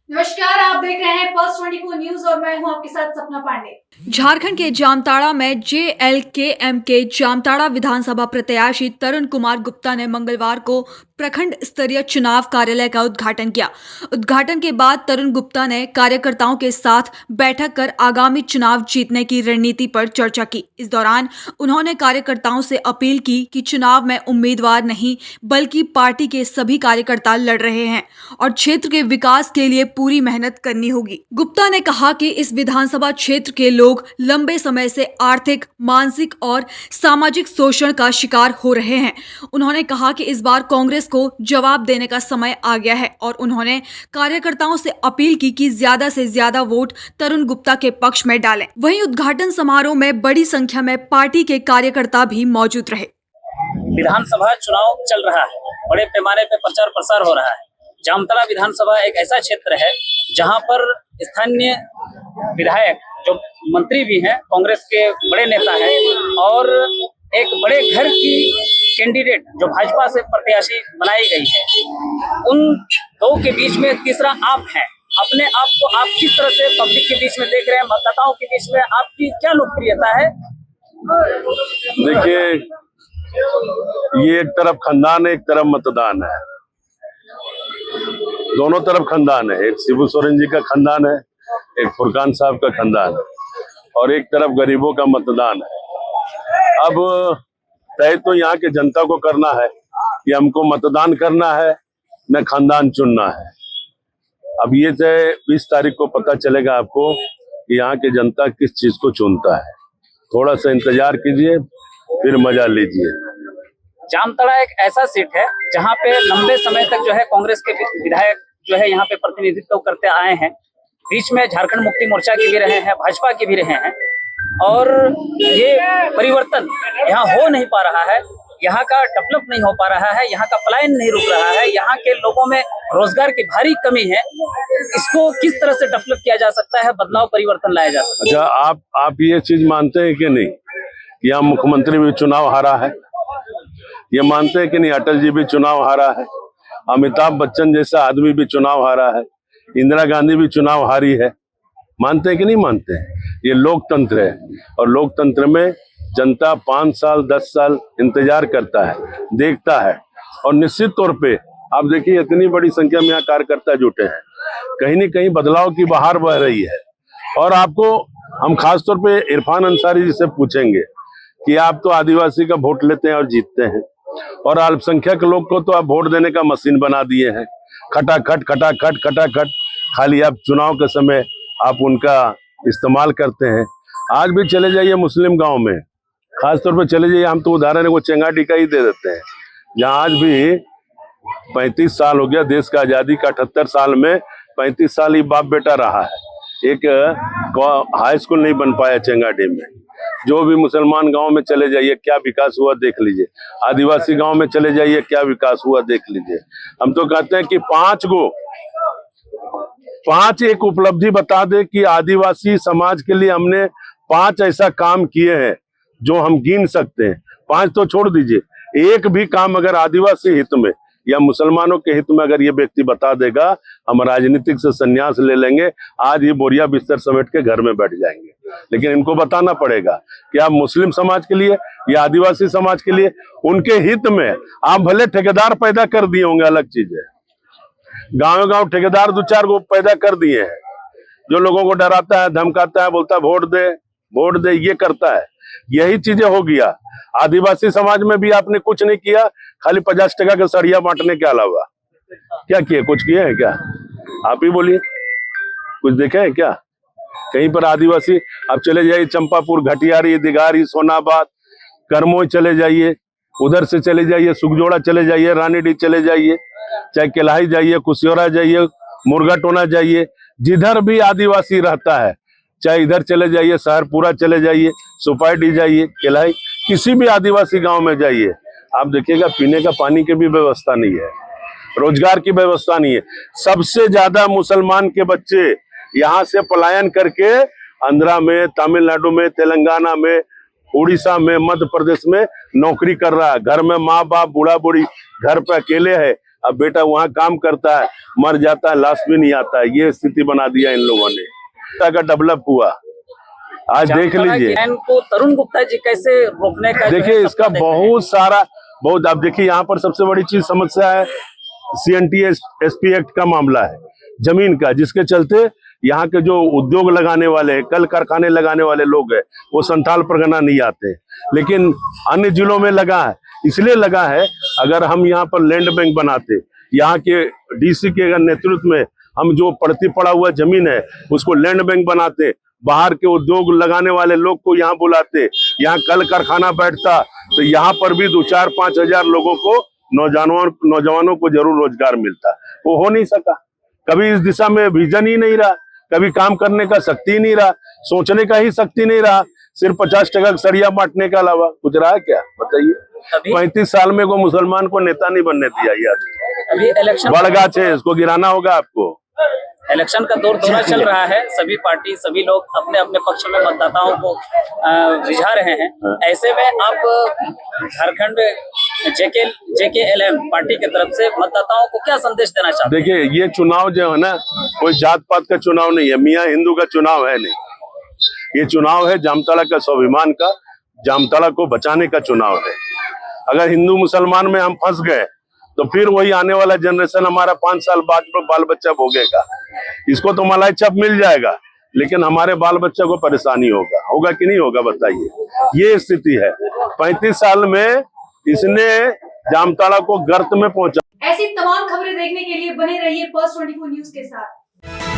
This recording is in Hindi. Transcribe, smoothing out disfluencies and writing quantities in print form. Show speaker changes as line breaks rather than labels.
नमस्कार, आप देख रहे हैं पल्स 24 न्यूज और मैं हूं आपके साथ सपना पांडे।
झारखंड के जामताड़ा में जेएलकेएम के जामताड़ा विधानसभा प्रत्याशी तरुण कुमार गुप्ता ने मंगलवार को प्रखंड स्तरीय चुनाव कार्यालय का उद्घाटन किया। उद्घाटन के बाद तरुण गुप्ता ने कार्यकर्ताओं के साथ बैठक कर आगामी चुनाव जीतने की रणनीति पर चर्चा की। इस दौरान उन्होंने कार्यकर्ताओं से अपील की कि चुनाव में उम्मीदवार नहीं बल्कि पार्टी के सभी कार्यकर्ता लड़ रहे हैं और क्षेत्र के विकास के लिए पूरी मेहनत करनी होगी। गुप्ता ने कहा कि इस विधानसभा क्षेत्र के लोग लंबे समय से आर्थिक, मानसिक और सामाजिक शोषण का शिकार हो रहे हैं। उन्होंने कहा कि इस बार कांग्रेस को जवाब देने का समय आ गया है और उन्होंने कार्यकर्ताओं से अपील की कि ज्यादा से ज्यादा वोट तरुण गुप्ता के पक्ष में डालें। वहीं उद्घाटन समारोह में बड़ी संख्या में पार्टी के कार्यकर्ता भी मौजूद रहे।
विधानसभा चुनाव चल रहा है, बड़े पैमाने पर प्रचार प्रसार हो रहा है। जामताड़ा विधानसभा एक ऐसा क्षेत्र है जहां पर स्थानीय विधायक जो मंत्री भी हैं, कांग्रेस के बड़े नेता हैं और एक बड़े घर की कैंडिडेट जो भाजपा से प्रत्याशी बनाई गई है, उन दो के बीच में तीसरा आप हैं। अपने आप को आप किस तरह से पब्लिक के बीच में देख रहे हैं, मतदाताओं के बीच में आपकी क्या लोकप्रियता है?
देखिए, ये एक तरफ खानदान है, एक तरफ मतदान है। दोनों तरफ खानदान है। एक शिबू सोरेन जी का खानदान है, एक फुरकान साहब का खानदान है और एक तरफ गरीबों का मतदान है। अब तय तो यहाँ के जनता को करना है कि हमको मतदान करना है न खानदान चुनना है। अब ये 20 तारीख को पता चलेगा आपको कि यहाँ के जनता किस चीज को चुनता है। थोड़ा सा इंतजार कीजिए, फिर मजा लीजिए।
जामताड़ा एक ऐसा सीट है जहां पे लंबे समय तक जो है कांग्रेस के विधायक जो है यहाँ पे प्रतिनिधित्व करते आए हैं। बीच में झारखंड मुक्ति मोर्चा के भी रहे हैं, भाजपा के भी रहे हैं और ये परिवर्तन यहाँ हो नहीं पा रहा है। यहाँ का डेवलप नहीं हो पा रहा है, यहाँ का पलायन नहीं रुक रहा है, यहाँ के लोगों में रोजगार की भारी कमी है। इसको किस तरह से डेवलप किया जा सकता है, बदलाव परिवर्तन लाया जा सकता है?
अच्छा, आप ये चीज मानते हैं कि नहीं कि यहाँ मुख्यमंत्री भी चुनाव हारा है? ये मानते हैं कि नहीं अटल जी भी चुनाव हारा है? अमिताभ बच्चन जैसा आदमी भी चुनाव हारा है? इंदिरा गांधी भी चुनाव हारी है? मानते हैं कि नहीं मानते हैं? ये लोकतंत्र है और लोकतंत्र में जनता 5 साल 10 साल इंतजार करता है, देखता है और निश्चित तौर पे आप देखिए इतनी बड़ी संख्या में यहाँ कार्यकर्ता जुटे हैं। कहीं न कहीं बदलाव की बहार बह रही है। और आपको हम खासतौर पे इरफान अंसारी जी से पूछेंगे कि आप तो आदिवासी का वोट लेते हैं और जीतते हैं और अल्पसंख्यक लोग को तो आप वोट देने का मशीन बना दिए हैं। खटाखट खटाखट खटाखट, खाली आप चुनाव के समय आप उनका इस्तेमाल करते हैं। आज भी चले जाइए मुस्लिम गांव में, खासतौर पे चले जाइए, हम तो उदाहरण को चेंगाटी का ही दे देते हैं, जहाँ आज भी 35 साल हो गया देश का आजादी का। 78 साल में 35 साल ही बाप बेटा रहा है। एक हाई स्कूल नहीं बन पाया चेंगाटी में। जो भी मुसलमान गांव में चले जाइए क्या विकास हुआ देख लीजिए, आदिवासी गांव में चले जाइए क्या विकास हुआ देख लीजिए। हम तो कहते हैं कि 5 एक उपलब्धि बता दे कि आदिवासी समाज के लिए हमने 5 ऐसा काम किए हैं जो हम गिन सकते हैं। 5 तो छोड़ दीजिए, एक भी काम अगर आदिवासी हित में या मुसलमानों के हित में अगर ये व्यक्ति बता देगा, हम राजनीतिक से संन्यास ले लेंगे। आज ये बोरिया बिस्तर समेट के घर में बैठ जाएंगे। लेकिन इनको बताना पड़ेगा कि आप मुस्लिम समाज के लिए या आदिवासी समाज के लिए उनके हित में आप भले ठेकेदार पैदा कर दिए होंगे, अलग चीज है। गांव गांव ठेकेदार 2-4 को पैदा कर दिए हैं जो लोगों को डराता है, धमकाता है, बोलता है वोट दे, ये करता है। यही चीजें हो गया। आदिवासी समाज में भी आपने कुछ नहीं किया, खाली 50 टका का सड़िया बांटने के अलावा क्या किए? कुछ किए हैं क्या? आप ही बोलिए, कुछ देखे हैं क्या कहीं पर आदिवासी? आप चले जाइए चंपापुर, घटियारी, दिगारी, सोनाबाद, करमोई चले जाइए, उधर से चले जाइए सुखजोड़ा चले जाइए, रानीडी चले जाइए, चाहे केलाही जाइए, कुशियोरा जाइए, मुर्गाटोना जाइए, जिधर भी आदिवासी रहता है, चाहे इधर चले जाइए, शहरपुरा चले जाइए, सुपाईडी जाइए, केलाई, किसी भी आदिवासी गांव में जाइए, आप देखिएगा पीने का पानी की भी व्यवस्था नहीं है, रोजगार की व्यवस्था नहीं है। सबसे ज्यादा मुसलमान के बच्चे यहाँ से पलायन करके आंध्रा में, तमिलनाडु में, तेलंगाना में, उड़ीसा में, मध्य प्रदेश में नौकरी कर रहा है। घर में माँ बाप, बूढ़ा बूढ़ी घर पे अकेले है, अब बेटा वहाँ काम करता है, मर जाता है, लाश भी नहीं आता है। ये स्थिति बना दिया इन लोगों ने। का डेवलप हुआ आज देख लीजिए।
को तरुण गुप्ता जी कैसे रोकने का
देखिए इसका बहुत सारा आप देखिए यहाँ पर सबसे बड़ी चीज समस्या है CNT SP एक्ट का मामला है, जमीन का, जिसके चलते यहाँ के जो उद्योग लगाने वाले, कल कारखाने लगाने वाले लोग हैं वो संथाल परगना नहीं आते, लेकिन अन्य जिलों में लगा है। इसलिए लगा है, अगर हम यहाँ पर लैंड बैंक बनाते, यहाँ के DC के अगर नेतृत्व में हम जो पड़ती पड़ा हुआ जमीन है उसको लैंड बैंक बनाते, बाहर के उद्योग लगाने वाले लोग को यहाँ बुलाते, यहाँ कल कारखाना बैठता, तो यहाँ पर भी 2-4-5 हजार लोगों को, नौजवानों को जरूर रोजगार मिलता। वो हो नहीं सका, कभी इस दिशा में विजन ही नहीं रहा, कभी काम करने का शक्ति ही नहीं रहा, सोचने का ही शक्ति नहीं रहा, सिर्फ 50% सरिया बांटने के अलावा कुछ रहा क्या बताइए। 35 साल में को मुसलमान को नेता नहीं बनने दिया ये आदमी।
अभी इलेक्शन
बड़गाछ है, इसको गिराना होगा आपको।
इलेक्शन का दौरा चल रहा है, सभी पार्टी, सभी लोग अपने अपने पक्ष में मतदाताओं को रिझा रहे हैं। ऐसे में आप झारखंड JKLM पार्टी की तरफ से मतदाताओं को क्या संदेश देना चाहते हैं?
देखिए ये चुनाव जो है ना, कोई जात पात का चुनाव नहीं है, मियाँ हिंदू का चुनाव है नहीं। ये चुनाव है जामताड़ा का स्वाभिमान का, जामताड़ा को बचाने का चुनाव है। अगर हिंदू मुसलमान में हम फंस गए तो फिर वही आने वाला जनरेशन हमारा 5 साल बाद बाल बच्चा भोगेगा। इसको तो मलाई चप मिल जाएगा, लेकिन हमारे बाल बच्चा को परेशानी होगा कि नहीं होगा बताइए। ये स्थिति है, 35 साल में इसने जामताड़ा को गर्त में पहुंचा।
ऐसी तमाम खबरें देखने के लिए बने रहिए Pulse 24 न्यूज के साथ।